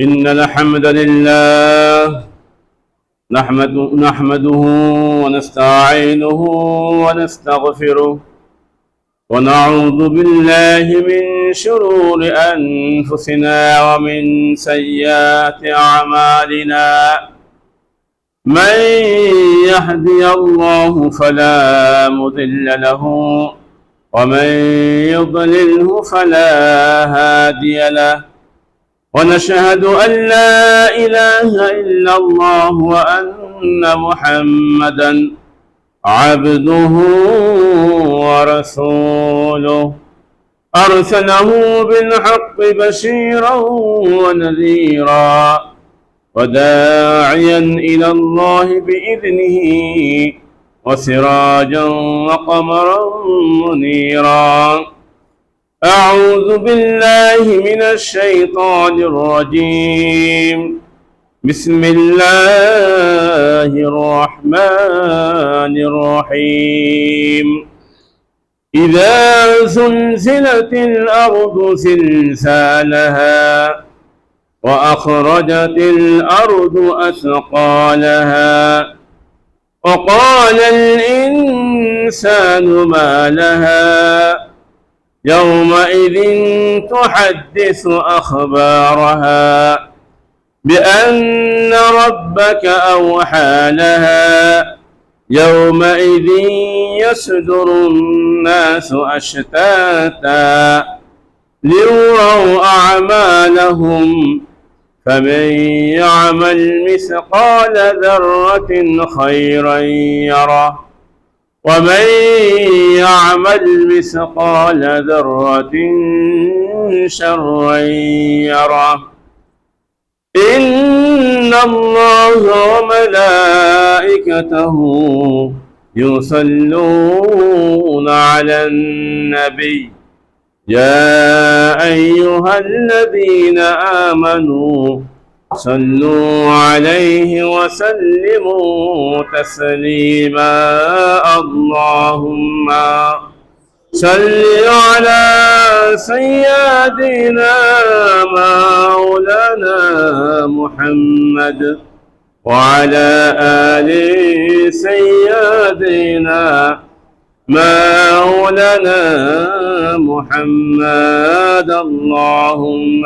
إن الحمد لله نحمده ونستعينه ونستغفره ونعوذ بالله من شرور أنفسنا ومن سيئات أعمالنا. من يهدي الله فلا مضل له ومن يضلله فلا هادي له. ونشهد أن لا إله إلا الله وأن محمدا عبده ورسوله أرسله بالحق بشيرا ونذيرا وداعيا إلى الله بإذنه وسراجا وقمرا منيرا. أعوذ بالله من الشيطان الرجيم. بسم الله الرحمن الرحيم. إذا زلزلت الأرض زلزالها وأخرجت الأرض أثقالها وقال الإنسان ما لها يومئذ تحدث أخبارها بأن ربك أوحى لها يومئذ يصدر الناس أشتاتا ليروا أعمالهم فمن يعمل مثقال ذرة خيرا يره ومن يعمل مثقال ذرة شرا يره. إن الله وملائكته يصلون على النبي يا أيها الذين آمنوا صلوا عليه وسلموا تسليما. اللهم صل على سيدنا مولانا محمد وعلى آل سيدنا مولانا محمد. اللهم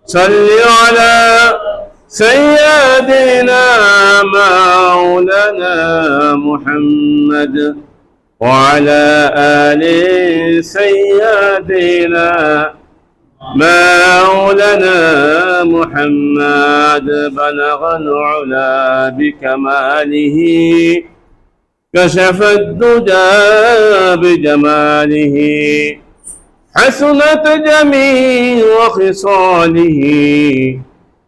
صل على سيدنا مولانا محمد وعلى آل سيدنا مولانا محمد. بلغ العلا بكماله كشف الدجى بجماله حسنت جميع خصاله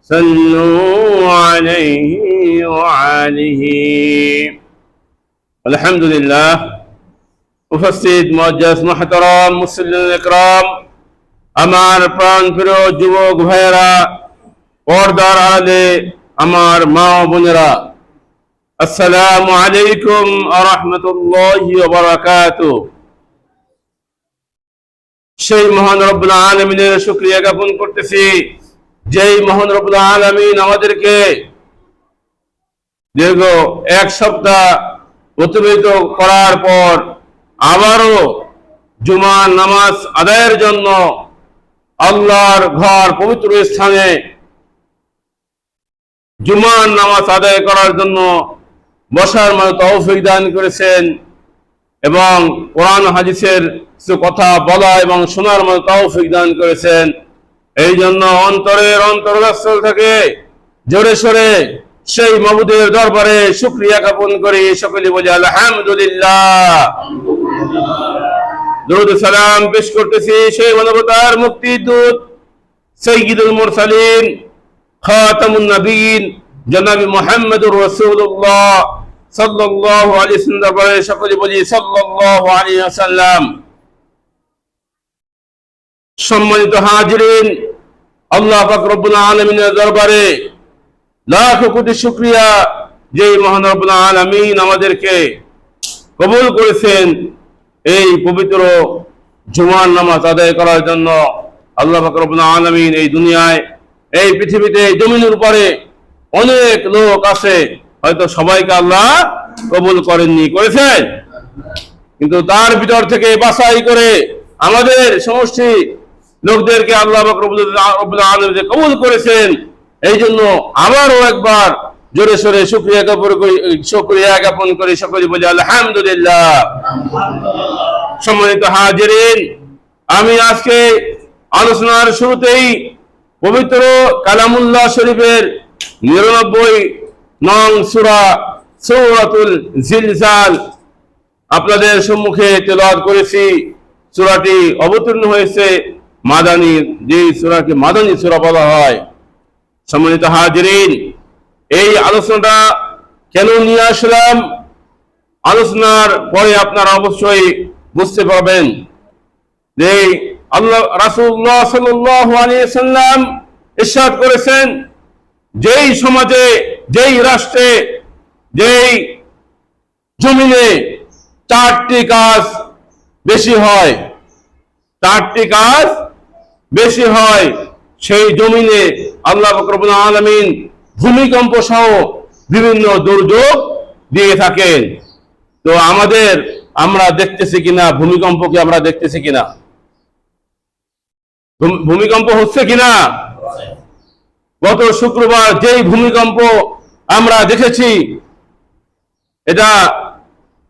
صلوا عليه وعليه. الحمد لله. উপস্থিত মুআজ্জাজ মুহতারাম মুসল্লিন ইকরাম, আমার প্রাণ প্রিয় যুবক ভাইয়েরা, পর্দার আড়ালে আমার মা ও বোনেরা, আসসালামু আলাইকুম ওয়া রাহমাতুল্লাহি ওয়া বারাকাতুহু। সেই মহান রব্বুল আলামিনের শুকরিয়া জ্ঞাপন করতেছি, যেই মহান রব্বুল আলামিন আমাদেরকে দীর্ঘ এক সপ্তাহ অতিবাহিত করার পর আবারও জুমার নামাজ আদায়ের জন্য আল্লাহর ঘর পবিত্র স্থানে জুমার নামাজ আদায় করার জন্য বসার মতো তৌফিক দান করেছেন এবং কোরআন হাদিসের কিছু কথা বলা এবং শোনার মতো তৌফিক দান করেছেন। এই জন্য অন্তরের অন্তরস্থল থেকে জোরে সোরে সেই মাবুদের দরবারে শুকরিয়া জ্ঞাপন করি। সকলে বলি আলহামদুলিল্লাহ। দরুদ সালাম পেশ করতেছি সেই মানবতার মুক্তির দূত সাইয়্যিদুল মুরসালিন খাতামুন নবীন জনাবি মুহাম্মদুর রাসূলুল্লাহ সাল্লাল্লাহু আলাইহি ওয়াসাল্লাম দরবারে সকলে বলি সাল্লাল্লাহু আলাইহি ওয়াসাল্লাম। সম্মানিত হাজিরিন, আল্লাহ পাক রব্বুল আলামিনের দরবারে লাখ কোটি শুকরিয়া, যে মহান রব্বুল আলামিন আমাদেরকে কবুল করেছেন এই পবিত্র জুমার নামাজ আদায় করার জন্য। আল্লাহ পাক রব্বুল আলামিন এই দুনিয়ায় এই পৃথিবীতে জমিনের উপরে অনেক লোক আছে, হয়তো সবাইকে আল্লাহ কবুল করেননি, করেছেন, কিন্তু তার ভিতর থেকে বাছাই করে আমাদের সমষ্টি লোকদেরকে আল্লাহ রব্বুল আলামিন কবুল করেছেন। এই জন্য আবারও একবার জোরে সোরে শুকরিয়া জ্ঞাপন করি, সকলে বলি আলহামদুলিল্লাহ। সম্মানিত হাজিরিন, আমি আজকে আলোচনার শুরুতেই পবিত্র কালামুল্লাহ শরীফের 99 নং সূরা সূরাতুল জিলজাল আপনাদের সম্মুখে তেলাওয়াত করেছি। সূরাটি অবতীর্ণ হয়েছে মাদানী, যে সূরাকে মাদানী সূরা বলা হয়। সম্মানিত হাজিরিন, এই আলোচনাটা কেন নিয়ে আসলাম, আলোচনার পরে আপনারা অবশ্যই বুঝতে পারবেন যে আল্লাহ রাসূলুল্লাহ সাল্লাল্লাহু আলাইহি ওয়াসাল্লাম ইরশাদ করেছেন, যেই সমাজে, যেই রাষ্ট্রে, যেই জমিনে 4টি কাজ বেশি হয়, 4টি কাজ বেশি হয়, সেই জমিনে আল্লাহ রব্বুল আলামিন ভূমিকম্প সহ বিভিন্ন দুর্যোগ দিয়ে থাকেন। তো আমরা দেখতেছি কিনা, ভূমিকম্পকে আমরা দেখতেছি কিনা, ভূমিকম্প হচ্ছে কিনা? গত শুক্রবার যেই ভূমিকম্প আমরা দেখেছি, এটা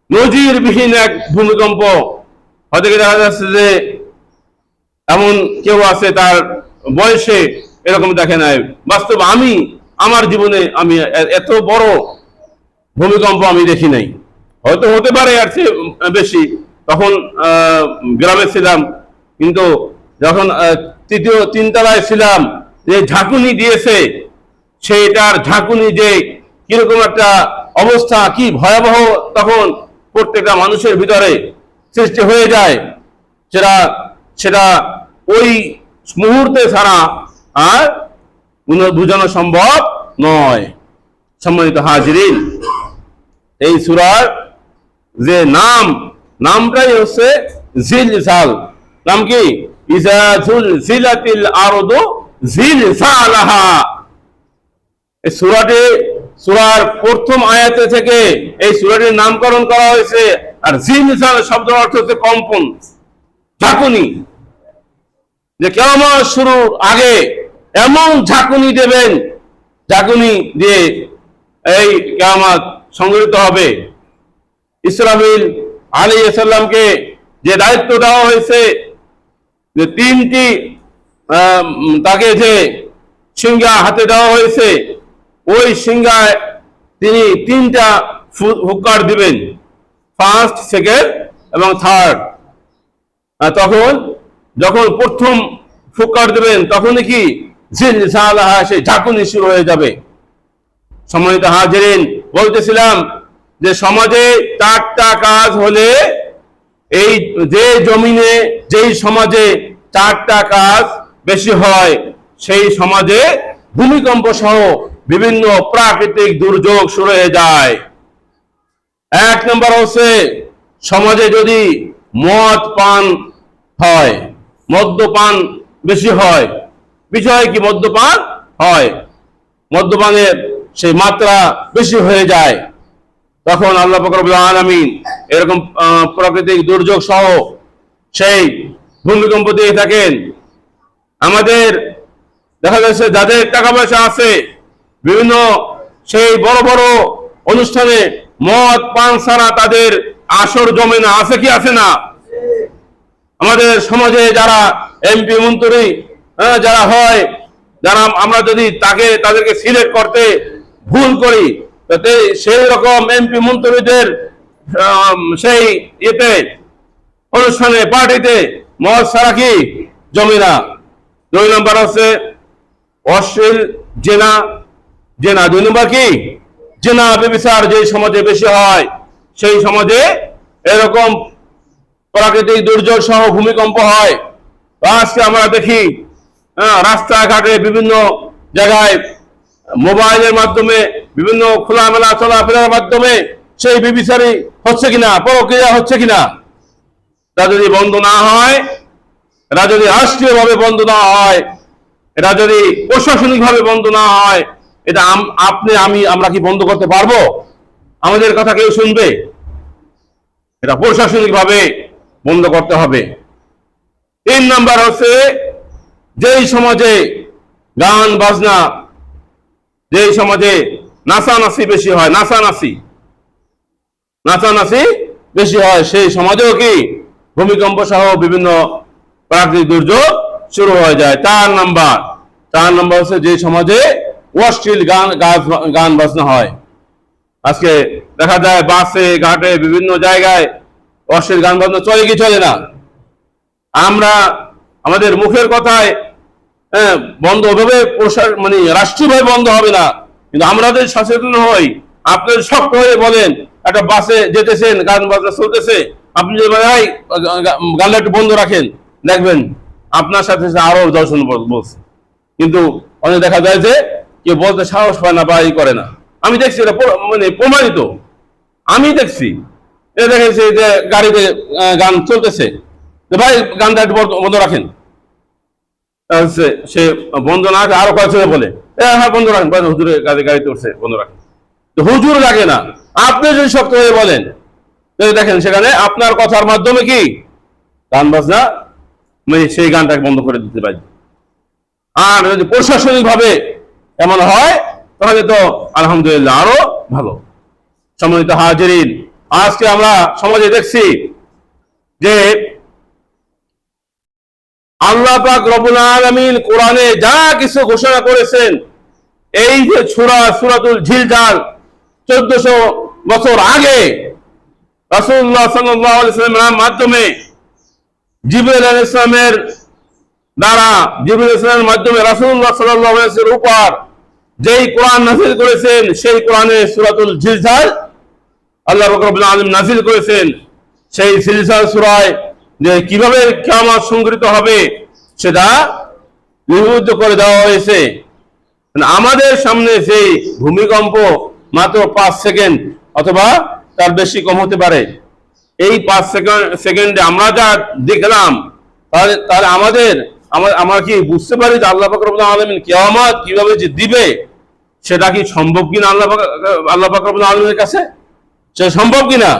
নজিরবিহীন এক ভূমিকম্প। হয়তো দেখা যাচ্ছে যে এমন কেউ আছে তার বয়সে এরকম দেখে নাই। বাস্তব আমার জীবনে আমি এত বড় ভূমিকম্প আমি দেখি নাই। হয়তো হতে পারে আর চেয়ে বেশি, তখন গ্রামে ছিলাম, কিন্তু যখন তৃতীয় 3 তলায় ছিলাম, যে ঝাঁকুনি দিয়েছে, সেইটার ঝাঁকুনি যে কিরকম একটা অবস্থা, কি ভয়াবহ তখন প্রত্যেকটা মানুষের ভিতরে সৃষ্টি হয়ে যায়, সেটা ওই মুহূর্তে ছাড়া আর বোঝানো সম্ভব নয়। সম্মানিত হাজিরিন, এই সূরার যে নামটাই হচ্ছে জিলজাল। নাম কি? ইযা যুলজিলাতিল আরদু জিলজালাহা। এই সূরার প্রথম আয়াতে থেকে এই সূরাটির নামকরণ করা হয়েছে। আর জিলজাল শব্দের অর্থ হচ্ছে কম্পন, ঝাঁকুনি। যে কিয়ামত শুরুর আগে এমন ঝাঁকুনি দেবেন, ঝাঁকুনি দিয়ে এই কিয়ামত সংঘটিত হবে। ইসরাফিল আলাইহিস সালামকে যে দায়িত্ব দেওয়া হয়েছে, যে 3টি তাকে যে সিংহা হাতে দেওয়া হয়েছে, ওই সিংহায় তিনি 3টা হুক্কার দিবেন, ফার্স্ট, সেকেন্ড এবং থার্ড। যখন প্রথম ফুৎকার দেবেন, তখনই কি জিলজালাহা, সেই ঝাঁকুনি শুরু হয়ে যাবে। সম্মানিত হাজিরিন, বলতেছিলাম যে সমাজে 4টা কাজ হলে, এই যে জমিনে, যেই সমাজে 4টা কাজ বেশি হয়, সেই সমাজে ভূমিকম্প সহ বিভিন্ন প্রাকৃতিক দুর্যোগ শুরু হয়ে যায়। 1 নম্বর হচ্ছে, সমাজে যদি মদ পান হয়, মদ্যপান বেশি হয়। বিষয় কি? মদ্যপান হয়, মদ্যপানের সেই মাত্রা বেশি হয়ে যায়, তখন আল্লাহ পাক রব্বুল আলামিন এরকম প্রাকৃতিক দুর্যোগ সহ সেই ভূমিকম্প দিয়ে থাকেন। আমাদের দেখা যাচ্ছে যাদের টাকা পয়সা আছে, বিভিন্ন সেই বড় বড় অনুষ্ঠানে মদ পান ছাড়া তাদের আসর জমে না, আছে কি আছে না? আমাদের সমাজে যারা এমপি মন্ত্রী যারা হয়, আমরা যদি তাদেরকে সিলেক্ট করতে ভুল করি, তাতে সেই রকম এমপি মন্ত্রীদের সেই অনুষ্ঠানে, পার্টিতে মদ ছাড়া কি জমে না। 2 নম্বর হচ্ছে অশ্লীল জেনা। 2 নম্বর কি? জেনা, ব্যভিচার যে সমাজে বেশি হয়, সেই সমাজে এরকম প্রাকৃতিক দুর্যোগ সহ ভূমিকম্প হয়। আজকে আমরা দেখি রাস্তাঘাটে বিভিন্ন জায়গায় মোবাইলের মাধ্যমে, বিভিন্ন খোলামেলা চলাফেরার মাধ্যমে সেই ব্যভিচারী হচ্ছে কিনা, পরক্রিয়া হচ্ছে কিনা, তা যদি বন্ধ না হয়, তা যদি রাষ্ট্রীয়ভাবে বন্ধ না হয়, এটা যদি প্রশাসনিকভাবে বন্ধ না হয়, এটা আপনি আমরা কি বন্ধ করতে পারবো? আমাদের কথা কেউ শুনবে? এটা প্রশাসনিকভাবে বন্ধ করতে হবে। 3 নাম্বার হচ্ছে, যেই সমাজে গান বাজনা, যেই সমাজে নাচানাচি বেশি হয়, নাচানাচি বেশি হয়, সেই সমাজেও কি ভূমিকম্প সহ বিভিন্ন প্রাকৃতিক দুর্যোগ শুরু হয়ে যায়। 4 নাম্বার হচ্ছে, যে সমাজে অশ্লীল গান বাজনা হয়। আজকে দেখা যায় বাসে ঘাটে বিভিন্ন জায়গায় অশ্লীল গান বাজনা চলে কি চলে না? আমরা আমাদের মুখের কথায় বন্ধ ওভাবে মানে রাষ্ট্রীয়ভাবে বন্ধ হবে না, কিন্তু আমরা যদি সচেতন হই, আপনি শক্ত হয়ে বলেন, একটা বাসে যেতেছেন গান বাজনা চলতেছে, আপনি যদি ভাই গানটা একটু বন্ধ রাখেন, দেখবেন আপনার সাথে আরো 10 জন বলছে। কিন্তু অনেক দেখা যায় যে কেউ বলতে সাহস পায় না বা করে না। আমি দেখছি এটা মানে প্রমাণিত, আমি দেখছি। এটা দেখেছি যে গাড়িতে গান চলতেছে, ভাই গানটা একটু বন্ধ রাখেন, সে বন্ধ না আরো কয়েকজন বলে হ্যাঁ বন্ধ রাখেন, হুজুরের গাড়িতে উঠছে, বন্ধ রাখেন। তো হুজুর লাগে না, আপনি যদি শক্ত হয়ে বলেন, দেখেন সেখানে আপনার কথার মাধ্যমে কি গান বাজনা সেই গানটাকে বন্ধ করে দিতে পারি। আর যদি প্রশাসনিক ভাবে এমন হয়, তাহলে তো আলহামদুলিল্লাহ আরো ভালো। সম্মানিত হাজিরিন, আজকে আমরা সমাজে দেখছি যে আল্লাহ পাক রব্বুল আলামিন কোরআনে যা কিছু ঘোষণা করেছেন, এই যে সূরাতুল জিলজাল 1400 বছর আগে রাসূলুল্লাহ সাল্লাল্লাহু আলাইহি ওয়াসাল্লামের মাধ্যমে জিবরাইল আলাইহিস সালামের দ্বারা, জিবরাইল আলাইহিস সালামের মাধ্যমে রাসূলুল্লাহ সাল্লাল্লাহু আলাইহি ওয়াসাল্লামের উপর যেই কোরআন নাযিল করেছেন, সেই কোরআনে সূরাতুল জিলজাল আল্লাহ পাক রব্বুল আলামিন নাযিল করেছেন। সেই জিলজাল সূরায় যে কিভাবে কিয়ামত সংঘটিত হবে সেটা লিপিবদ্ধ করে দেওয়া হয়েছে। আমাদের সামনে সেই ভূমিকম্প মাত্র 5 সেকেন্ড অথবা তার বেশি কম হতে পারে, এই 5 সেকেন্ডে আমরা যা দেখলাম, তাহলে আমরা কি বুঝতে পারি যে আল্লাহ পাক রব্বুল আলামিন কিয়ামত কিভাবে যে দিবে, সেটা কি সম্ভব কিনা আল্লাহ পাক রব্বুল আলামিনের কাছে? সেটা সম্ভব কিনা?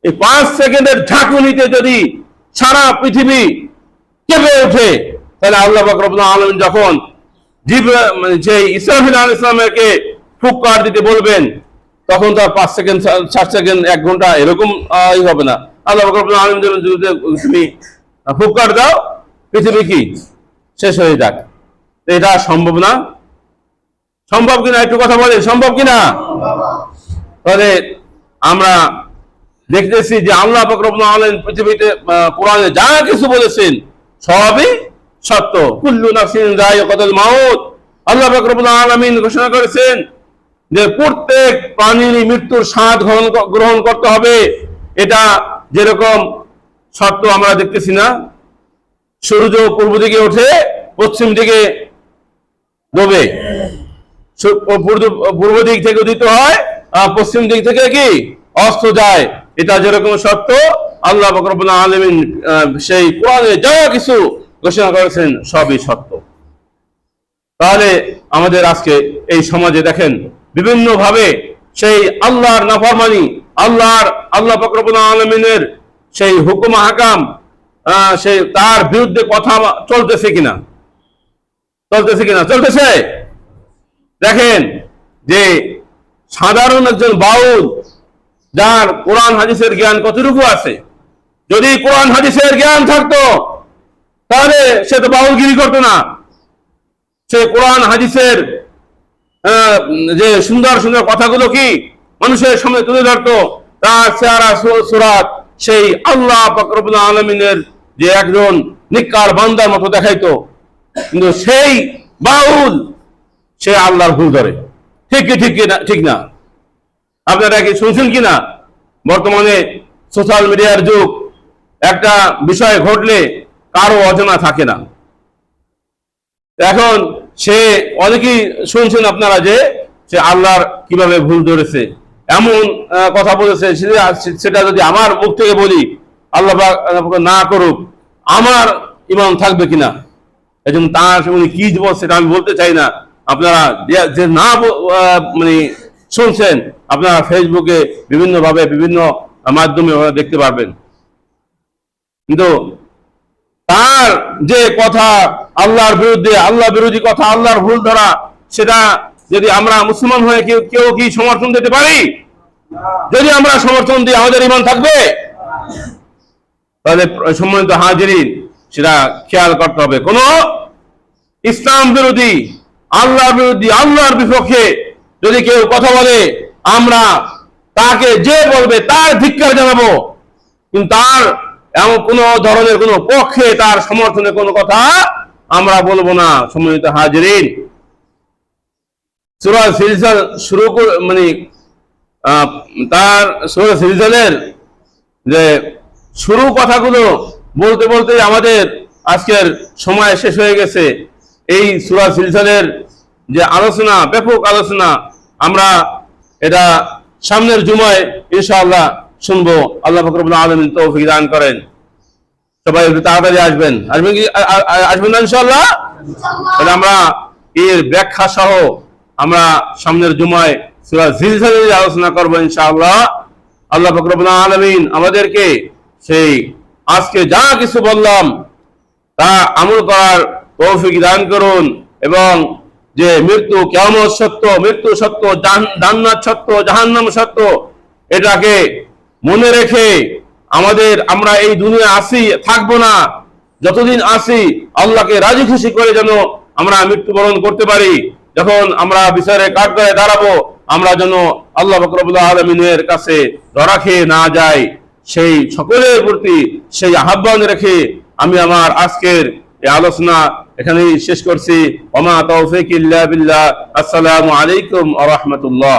এই 5 সেকেন্ডের ঝাঁকুনিতে যদি সারা পৃথিবী কেঁপে ওঠে, তাহলে আল্লাহ পাক রব্বুল আলামিন যখন যে ইসরাফিল আলাইহিস সালামকে ফুৎকার দিতে বলবেন, তখন তার 5 সেকেন্ড 4 সেকেন্ড 1 ঘন্টা এরকম হবে না। আল্লাহ পাক রব্বুল আলামিন যদি তুমি ফুৎকার দাও, পৃথিবী কি শেষ হয়ে যাক। এটা সম্ভব না? সম্ভব কিনা একটু কথা বলেন, সম্ভব কিনা? তাহলে আমরা দেখতেছি যে আল্লাহ পাক রব্বুল আলামিন পৃথিবীতে কোরআনে যা কিছু বলেছেন সবই সত্য। কুল্লু নাফসিন যায়িকাতুল মাউত, আল্লাহ পাক রব্বুল আলামিন ঘোষণা করেছেন যে প্রত্যেক প্রাণীর মৃত্যুর স্বাদ গ্রহণ করতে হবে। এটা যেরকম সত্য আমরা দেখতেছি না, সূর্য পূর্ব দিকে ওঠে, পশ্চিম দিকে ডোবে, পূর্ব দিক থেকে উদিত হয়, পশ্চিম দিক থেকে কি অস্ত যায়। এটা যেরকম সত্য, আল্লাহ পাক রব্বুল আলামিন সেই কোরআনে যা কিছু ঘোষণা করেছেন সবই সত্য। তাহলে আমাদের আজকে এই সমাজে দেখেন বিভিন্ন ভাবে সেই আল্লাহর নাফরমানি, আল্লাহ পাক রব্বুল আলামিনের সেই হুকুম হাকাম, সেই তার বিরুদ্ধে কথা চলতেছে কিনা? চলতেছে। দেখেন যে সাধারণ একজন বাউল, যার কোরআন হাদিসের জ্ঞান কতটুকু আছে, যদি কোরআন হাদিসের জ্ঞান থাকতো তাহলে সে তো বাউলগিরি করতো না। সে কোরআন হাদিসের যে সুন্দর সুন্দর কথাগুলো কি মানুষের সামনে তুলে ধরতো, তার চেহারা সুরাত সেই আল্লাহ পাক রব্বুল আলামিনের যে একজন নিকার বান্দার মতো দেখাইতো। কিন্তু সেই বাউল সে আল্লাহর ভুল ধরে। ঠিক না? আপনারা কি শুনছেন কিনা? বর্তমানে সোশ্যাল মিডিয়ার যুগ, একটা বিষয় ঘটলে কারো অজানা থাকে না। এখন সে অনেকেই শুনছেন আপনারা যে সে আল্লাহর কিভাবে ভুল ধরেছে, এমন কথা বলেছে, সেটা যদি আমার মুখ থেকে বলি, আল্লাহ না করুক, আমার ঈমান থাকবে কিনা? এবং তার উনি কি বল সেটা আমি বলতে চাই না। আপনারা যে না মানে শুনছেন, আপনারা ফেসবুকে বিভিন্নভাবে বিভিন্ন মাধ্যমে দেখতে পারবেন। কিন্তু তার যে কথা আল্লাহর বিরুদ্ধে, আল্লাহ বিরোধী কথা, আল্লাহর ভুল ধরা, সেটা যদি আমরা মুসলমান হয়ে কেউ কি সমর্থন দিতে পারি? যদি আমরা সমর্থন দিই আমাদের ঈমান থাকবে? তাহলে সম্মানিত হাজিরিন, সেটা খেয়াল করতে হবে। কোন ইসলাম বিরোধী, আল্লাহর বিরোধী, আল্লাহর বিপক্ষে যদি কেউ কথা বলে, আমরা তাকে যে বলবে তার ধিক্কার জানাবো, কিন্তু তার এমন কোন ধরনের কোন পক্ষে তার সমর্থনে কোনো কথা আমরা বলবো না। সম্মানিত হাজিরিন, সূরা জিলজাল শুরু মানে তার সূরা জিলজালের যে শুরু কথাগুলো বলতে বলতে আমাদের আজকের সময় শেষ হয়ে গেছে। এই সূরা জিলজালের যে আলোচনা, ব্যাপক আলোচনা, আমরা এটা সামনের জুমায় ইনশাআল্লাহ শুনবো। আল্লাহ পাক রব্বুল আলামিন তৌফিক দান করেন। সবাই একটু তাড়াতাড়ি আসবেন কি? আসবেন না ইনশাআল্লাহ? তাহলে আমরা এর ব্যাখ্যা সহ আমরা সামনের জুমায় সূরা জিলজালের আলোচনা করবো ইনশাআল্লাহ। আল্লাহ পাক রব্বুল আলামিন আমাদেরকে সেই আজকে যা কিছু বললাম তা আমল করার তৌফিক দান করুন, এবং যে মৃত্যু, কিয়ামত সত্য, মৃত্যু সত্য, জান্নাত সত্য, জাহান্নাম সত্য, এটাকে মনে রেখে আমরা এই দুনিয়া আসি, থাকবো না। যতদিন আসি আল্লাহকে রাজি খুশি করে যেন আমরা মৃত্যুবরণ করতে পারি। যখন আমরা বিচারে কাঠগড়ায় দাঁড়াবো, আমরা যেন আল্লাহ পাক রব্বুল আলামিনের কাছে ধরা খেয়ে না যাই, সেই সকলের প্রতি সেই আহ্বান রেখে আমি আমার আজকের এই আলোচনা এখানেই শেষ করছি। ওমা তৌফিক ইল্লা বিল্লাহ। আসসালামু আলাইকুম ওয়া রাহমাতুল্লাহ।